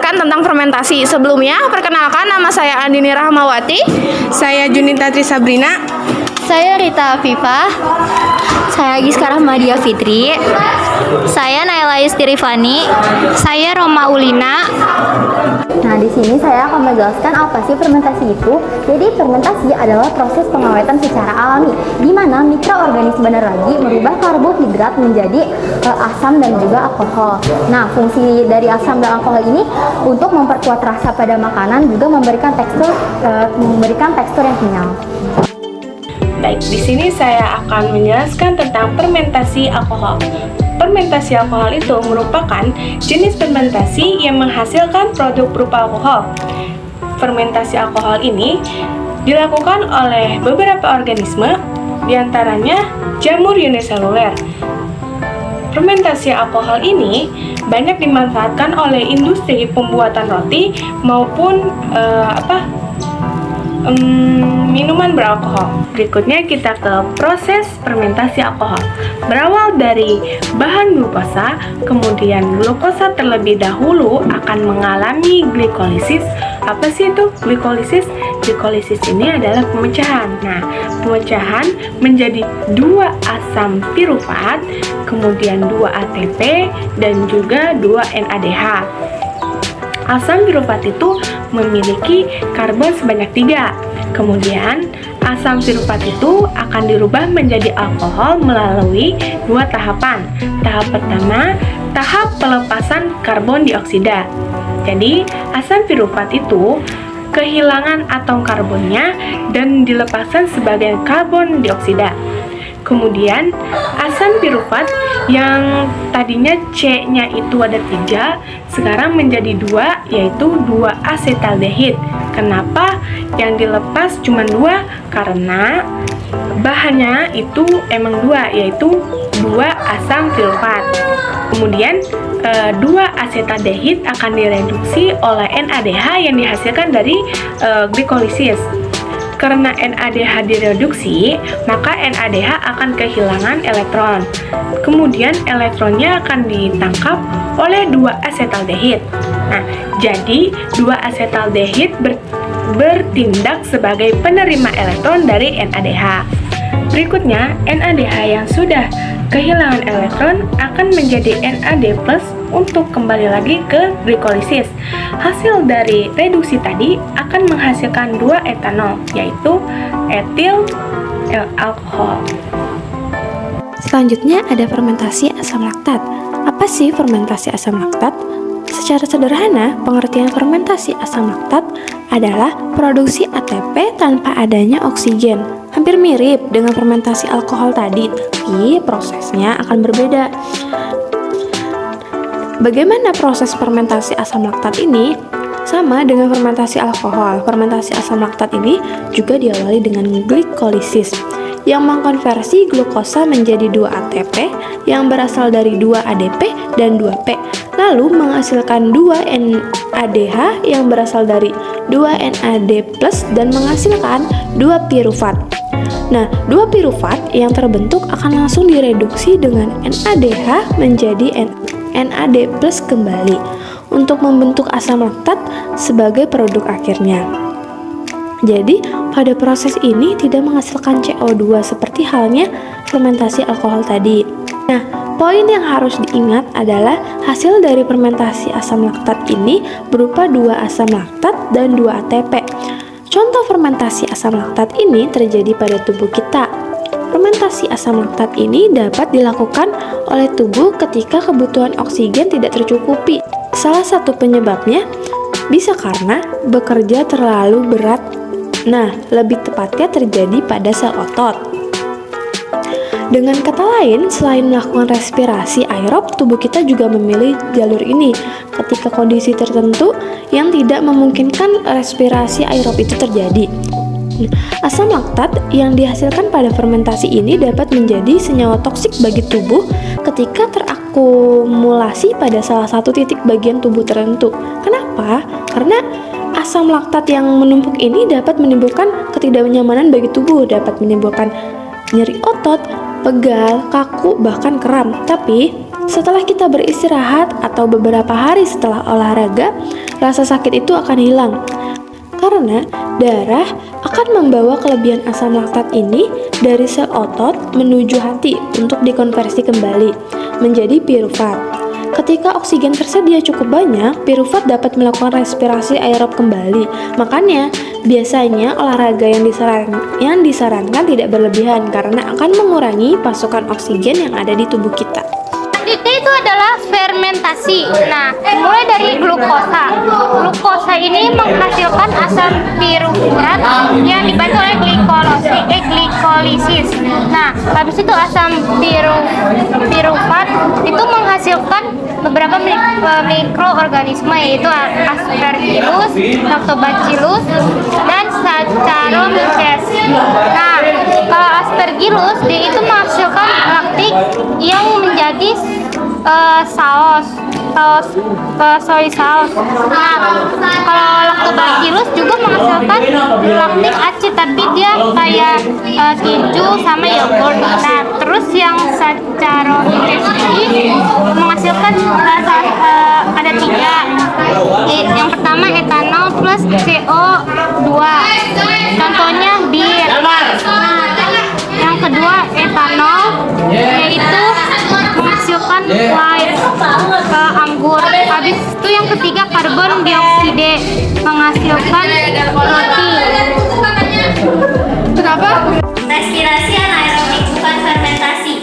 menjelaskan tentang fermentasi. Sebelumnya, perkenalkan, nama saya Andini Rahmawati. Saya Junita Trisabrina. Saya Rita Afifah. Saya Giska Rahmadia Fitri. Saya Naila Istirifani. Saya Roma Ulina. Nah, di sini saya akan menjelaskan apa sih fermentasi itu. Jadi, fermentasi adalah proses pengawetan secara alami, di mana mikroorganisme lagi merubah karbohidrat menjadi asam dan juga alkohol. Nah, fungsi dari asam dan alkohol ini untuk memperkuat rasa pada makanan, juga memberikan tekstur yang kenyal. Baik, di sini saya akan menjelaskan tentang fermentasi alkohol. Fermentasi alkohol itu merupakan jenis fermentasi yang menghasilkan produk berupa alkohol. Fermentasi alkohol ini dilakukan oleh beberapa organisme, diantaranya jamur uniseluler. Fermentasi alkohol ini banyak dimanfaatkan oleh industri pembuatan roti maupun minuman beralkohol. Berikutnya kita ke proses fermentasi alkohol. Berawal dari bahan glukosa, kemudian glukosa terlebih dahulu akan mengalami glikolisis. Apa sih itu glikolisis? Glikolisis ini adalah pemecahan. Nah, pemecahan menjadi 2 asam pirufat, kemudian 2 ATP, dan juga 2 NADH. Asam pirufat itu memiliki karbon sebanyak 3. Kemudian, asam pirufat itu akan dirubah menjadi alkohol melalui 2 tahapan. Tahap pertama, tahap pelepasan karbon dioksida. Jadi, asam pirufat itu kehilangan atom karbonnya dan dilepaskan sebagai karbon dioksida. Kemudian, asam pirufat yang tadinya C-nya itu ada 3, sekarang menjadi 2, yaitu 2 asetaldehid. Kenapa yang dilepas cuma 2? Karena bahannya itu emang 2, yaitu 2 asam pirufat. Kemudian, 2 asetaldehid akan direduksi oleh NADH yang dihasilkan dari glikolisis. Karena NADH direduksi, maka NADH akan kehilangan elektron. Kemudian elektronnya akan ditangkap oleh 2 asetaldehid. Nah, jadi 2 asetaldehid bertindak sebagai penerima elektron dari NADH. Berikutnya, NADH yang sudah kehilangan elektron akan menjadi NAD+ untuk kembali lagi ke glikolisis. Hasil dari reduksi tadi akan menghasilkan 2 etanol, yaitu etil alkohol. Selanjutnya ada fermentasi asam laktat. Apa sih fermentasi asam laktat? Secara sederhana, pengertian fermentasi asam laktat adalah produksi ATP tanpa adanya oksigen. Hampir mirip dengan fermentasi alkohol tadi, tapi prosesnya akan berbeda. Bagaimana proses fermentasi asam laktat ini? Sama dengan fermentasi alkohol. Fermentasi asam laktat ini juga diawali dengan glikolisis yang mengkonversi glukosa menjadi 2 ATP yang berasal dari 2 ADP dan 2 P, lalu menghasilkan 2 NADH yang berasal dari 2 NAD+ dan menghasilkan 2 pirufat. Nah, 2 pirufat yang terbentuk akan langsung direduksi dengan NADH menjadi NAD+ kembali untuk membentuk asam laktat sebagai produk akhirnya. Jadi, pada proses ini tidak menghasilkan CO2 seperti halnya fermentasi alkohol tadi. Nah, poin yang harus diingat adalah hasil dari fermentasi asam laktat ini berupa 2 asam laktat dan 2 ATP. Contoh fermentasi asam laktat ini terjadi pada tubuh kita. Fermentasi asam laktat ini dapat dilakukan oleh tubuh ketika kebutuhan oksigen tidak tercukupi. Salah satu penyebabnya bisa karena bekerja terlalu berat. Nah, lebih tepatnya terjadi pada sel otot. Dengan kata lain, selain melakukan respirasi aerob, tubuh kita juga memilih jalur ini ketika kondisi tertentu yang tidak memungkinkan respirasi aerob itu terjadi. Asam laktat yang dihasilkan pada fermentasi ini dapat menjadi senyawa toksik bagi tubuh ketika terakumulasi pada salah satu titik bagian tubuh tertentu. Kenapa? Karena asam laktat yang menumpuk ini dapat menimbulkan ketidaknyamanan bagi tubuh, dapat menimbulkan nyeri otot, pegal, kaku, bahkan kram. Tapi setelah kita beristirahat atau beberapa hari setelah olahraga, rasa sakit itu akan hilang. Karena darah akan membawa kelebihan asam laktat ini dari sel otot menuju hati untuk dikonversi kembali menjadi pirufat. Ketika oksigen tersedia cukup banyak, pirufat dapat melakukan respirasi aerob kembali. Makanya, biasanya olahraga yang disarankan tidak berlebihan karena akan mengurangi pasokan oksigen yang ada di tubuh kita. Selanjutnya itu adalah fermentasi. Nah, mulai dari glukosa. Glukosa ini menghasilkan asam piruvurat yang dibantu oleh glikolisis. Nah, habis itu asam pirufat itu menghasilkan beberapa mikroorganisme yaitu Aspergillus, Lactobacillus, dan Saccharomyces. Nah, kalau Aspergillus dia itu menghasilkan laktik yang menjadi soy saus. Nah, kalau Lactobacillus juga menghasilkan laktik acid tapi dia kayak keju sama yogurt. Nah, terus yang Saccharomyces ini menghasilkan ada 3. Yang pertama etanol plus CO2. Contohnya bir. Nah, yang kedua etanol yaitu menghasilkan wine ke anggur. Habis itu yang ketiga karbon dioksida menghasilkan roti. Kenapa? Respirasi anaerobik bukan fermentasi.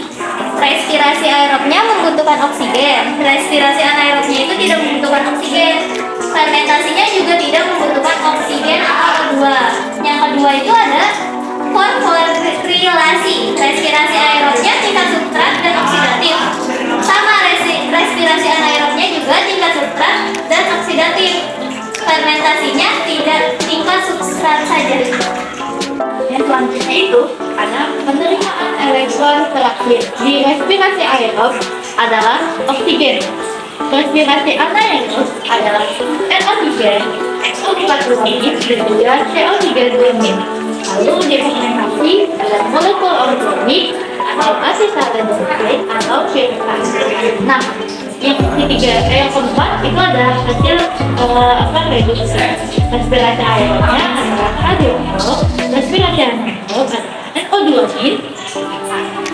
Respirasi aerobnya membutuhkan oksigen. Respirasi anaerobnya itu tidak membutuhkan oksigen. Fermentasinya juga tidak membutuhkan oksigen atau O2. Yang kedua itu ada fosforilasi. Respirasi aerobnya tingkat substrat dan oksidatif. Sama respirasi anaerobnya juga tingkat substrat dan oksidatif. Fermentasinya tidak tingkat substrat saja. Yang selanjutnya itu ada penerimaan elektron terakhir di respirasi aerob adalah oksigen. Respirasi anaerob adalah NO3, XO42 dan juga CO3 lalu difermentasi dalam molekul organik atau asisa redoxate atau pirufat. Nah, yang keempat itu ada hasil reduksi. Respirasi aerobnya adalah H2O, respirasi anaerob adalah NO2,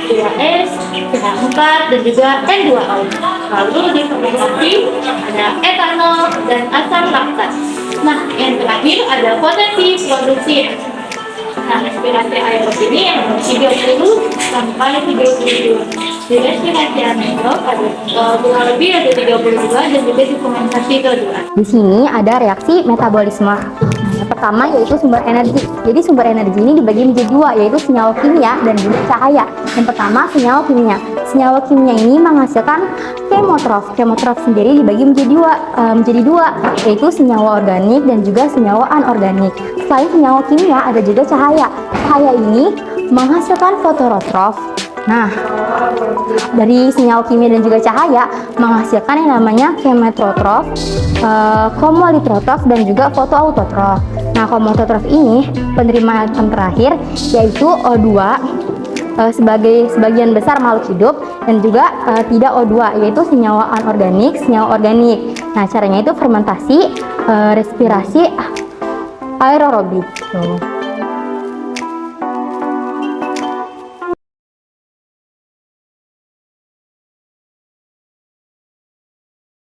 2S, NH4 dan juga N2O. Lalu difermentasi ada etanol dan asam laktat. Nah, yang terakhir ada potensi produksi. Nah, respirasi aerob ini yang 30 sampai 32. Di respirasi anaerob ada kurang lebih ada 32 dan juga difermentasi kedua. Di sini ada reaksi metabolisme. Yang pertama yaitu sumber energi. Jadi sumber energi ini dibagi menjadi 2, yaitu senyawa kimia dan juga cahaya. Yang pertama senyawa kimia. Senyawa kimia ini menghasilkan kemotrof. Kemotrof sendiri dibagi menjadi dua, yaitu senyawa organik dan juga senyawa anorganik. Selain senyawa kimia ada juga cahaya. Cahaya ini menghasilkan fotorotrof. Nah, dari senyawa kimia dan juga cahaya menghasilkan yang namanya kemetrotrof, komolitrotrof dan juga fotoautotrof. Nah, komolitrotrof ini penerimaan terakhir yaitu O2 sebagai sebagian besar makhluk hidup dan juga tidak O2 yaitu senyawa anorganik, senyawa organik. Nah, caranya itu fermentasi, respirasi aerobik.